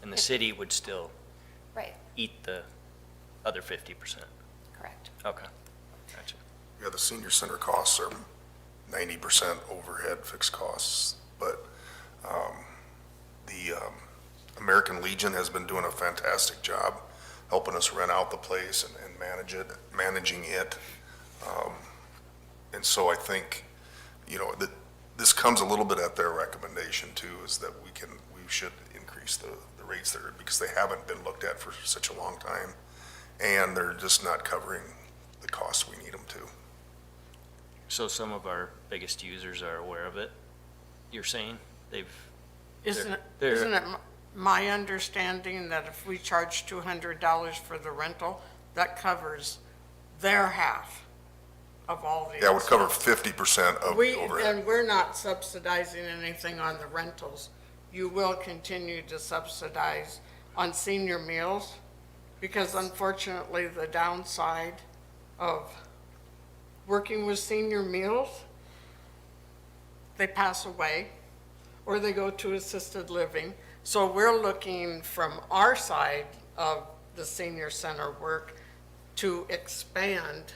And the city would still Right, eat the other 50%. correct. Okay, gotcha. Yeah, the senior center costs are 90% overhead fixed costs, but the American Legion has been doing a fantastic job helping us rent out the place and managing it. And so I think, that this comes a little bit at their recommendation too, is that we should increase the rates there because they haven't been looked at for such a long time. And they're just not covering the costs we need them to. So some of our biggest users are aware of it, you're saying? Isn't they're- it my understanding that if we charge $200 for the rental, that covers their half of all the. Yeah, it would cover 50% of the overhead. And we're not subsidizing anything on the rentals. You will continue to subsidize on senior meals, because unfortunately, the downside of working with senior meals, they pass away, or they go to assisted living. So we're looking from our side of the senior center work to expand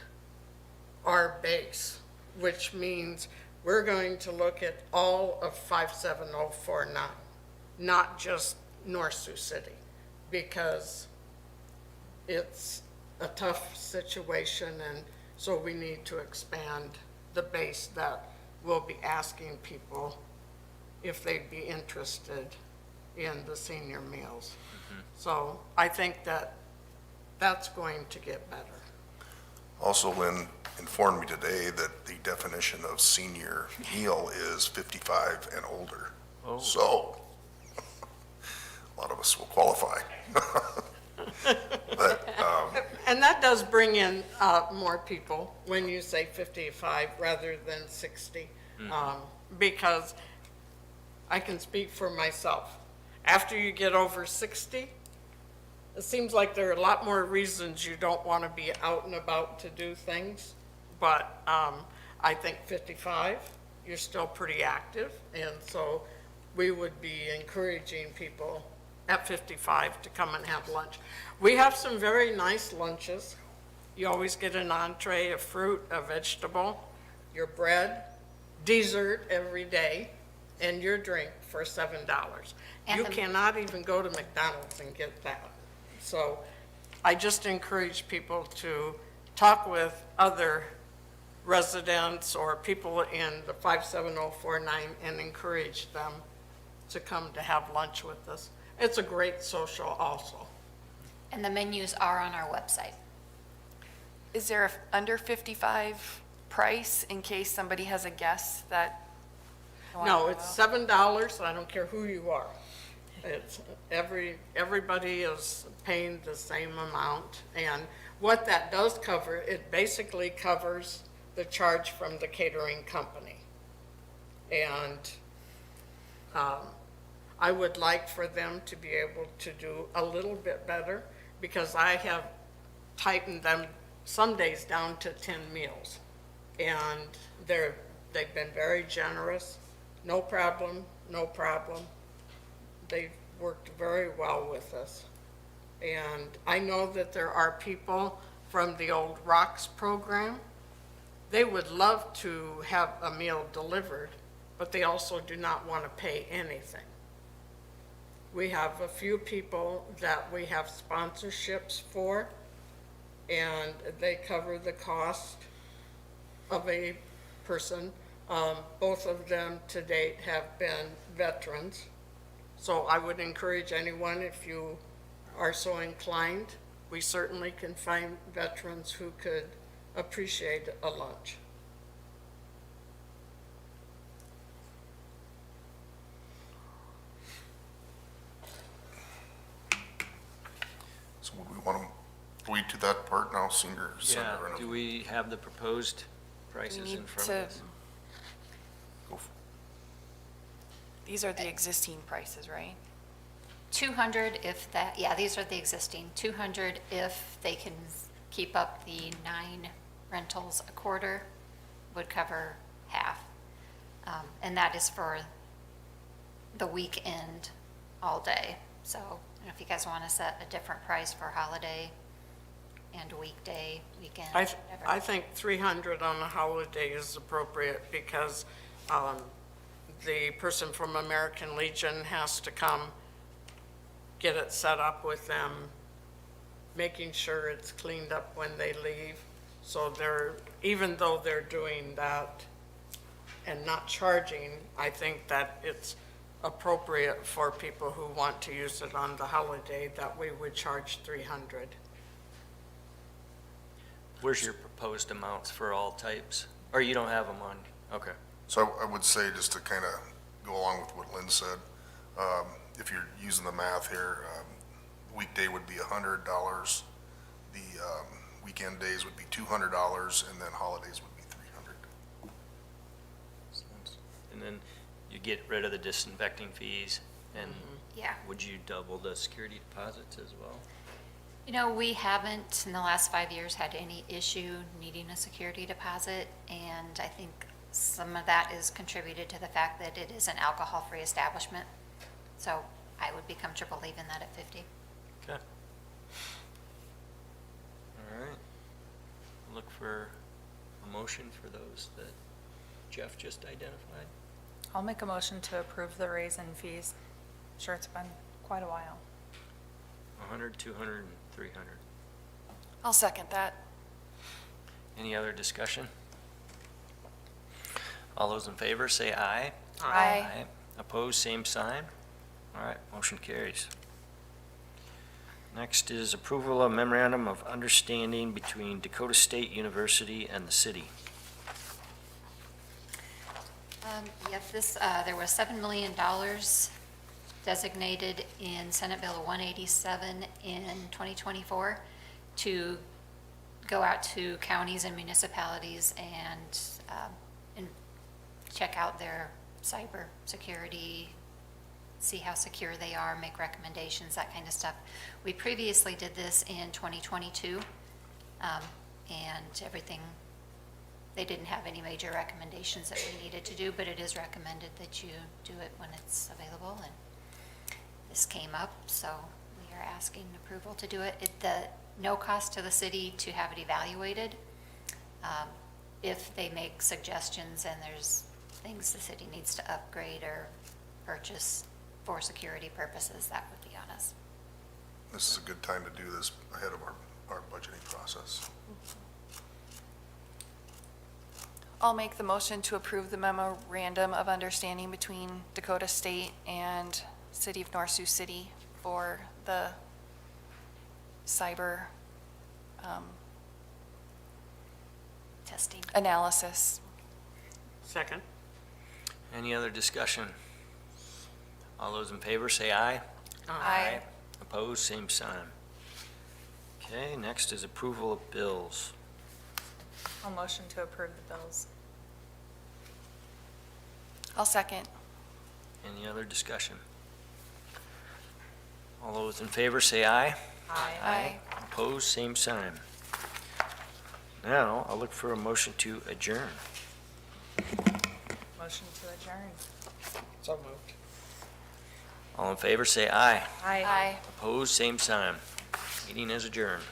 our base, which means we're going to look at all of 57049, not just North Sioux City, because it's a tough situation, and so we need to expand the base that we'll be asking people if they'd be interested in the senior meals. So I think that that's going to get better. Also, Lynn informed me today that the definition of senior meal is 55 and older. Oh. So, a lot of us will qualify. But, And that does bring in more people when you say 55 rather than 60. Because I can speak for myself. After you get over 60, it seems like there are a lot more reasons you don't want to be out and about to do things. But I think 55, you're still pretty active. And so we would be encouraging people at 55 to come and have lunch. We have some very nice lunches. You always get an entree, a fruit, a vegetable, your bread, dessert every day, and your drink for $7. And You the- cannot even go to McDonald's and get that. So I just encourage people to talk with other residents or people in the 57049 and encourage them to come to have lunch with us. It's a great social also. And the menus are on our website. Is there a under 55 price in case somebody has a guess that? they wanna No, go it's out? $7, I don't care who you are. It's everybody is paying the same amount. And what that does cover, it basically covers the charge from the catering company. And I would like for them to be able to do a little bit better, because I have tightened them some days down to 10 meals. And they've been very generous. No problem, no problem. They've worked very well with us. And I know that there are people from the old Rocks program. They would love to have a meal delivered, but they also do not want to pay anything. We have a few people that we have sponsorships for, and they cover the cost of a person. Both of them to date have been veterans. So I would encourage anyone, if you are so inclined, we certainly can find veterans who could appreciate a lunch. so would we want to, we to that part now, senior center? Yeah, renovation? do we have the proposed We prices in need front of to- us? Go for- These are the existing prices, right? 200 if that, yeah, these are the existing. 200 if they can keep up the 9 rentals a quarter would cover half. And that is for the weekend, all day. So, I don't know if you guys want to set a different price for holiday and weekday, weekend, I whatever. think 300 on a holiday is appropriate because the person from American Legion has to come, get it set up with them, making sure it's cleaned up when they leave. So even though they're doing that and not charging, I think that it's appropriate for people who want to use it on the holiday that we would charge 300. Where's your proposed amounts for all types? Or you don't have them on? Okay. So I would say, just to kind of go along with what Lynn said, if you're using the math here, weekday would be $100, the weekend days would be $200, and then holidays would be $300. And then you get rid of the disinfecting fees, and Yeah. would you double the security deposits as well? You know, we haven't in the last 5 years had any issue needing a security deposit, and I think some of that is contributed to the fact that it is an alcohol-free establishment. So I would be comfortable leaving that at 50. Okay. All right. Look for a motion for those that Jeff just identified. I'll make a motion to approve the raise in fees. Sure, it's been quite a while. 100, 200, and 300. I'll second that. Any other discussion? All those in favor, say aye. Aye. Opposed, same sign. All right, motion carries. Next is approval of memorandum of understanding between Dakota State University and the city. Yep, there was $7 million designated in Senate Bill 187 in 2024 to go out to counties and municipalities and check out their cyber security, see how secure they are, make recommendations, that kind of stuff. We previously did this in 2022, and everything, they didn't have any major recommendations that we needed to do, but it is recommended that you do it when it's available, and this came up, so we are asking approval to do it. No cost to the city to have it evaluated. If they make suggestions and there's things the city needs to upgrade or purchase for security purposes, that would be on us. This is a good time to do this ahead of our budgeting process. I'll make the motion to approve the memorandum of understanding between Dakota State and City of North Sioux City for the cyber Testing. analysis. Second? Any other discussion? All those in favor, say aye. Aye. Opposed, same sign. Okay, next is approval of bills. I'll motion to approve the bills. I'll second. Any other discussion? All those in favor, say aye. Aye. Opposed, same sign. Now, I'll look for a motion to adjourn. Motion to adjourn. So moved. All in favor, say aye. Aye. Opposed, same sign. Meeting is adjourned.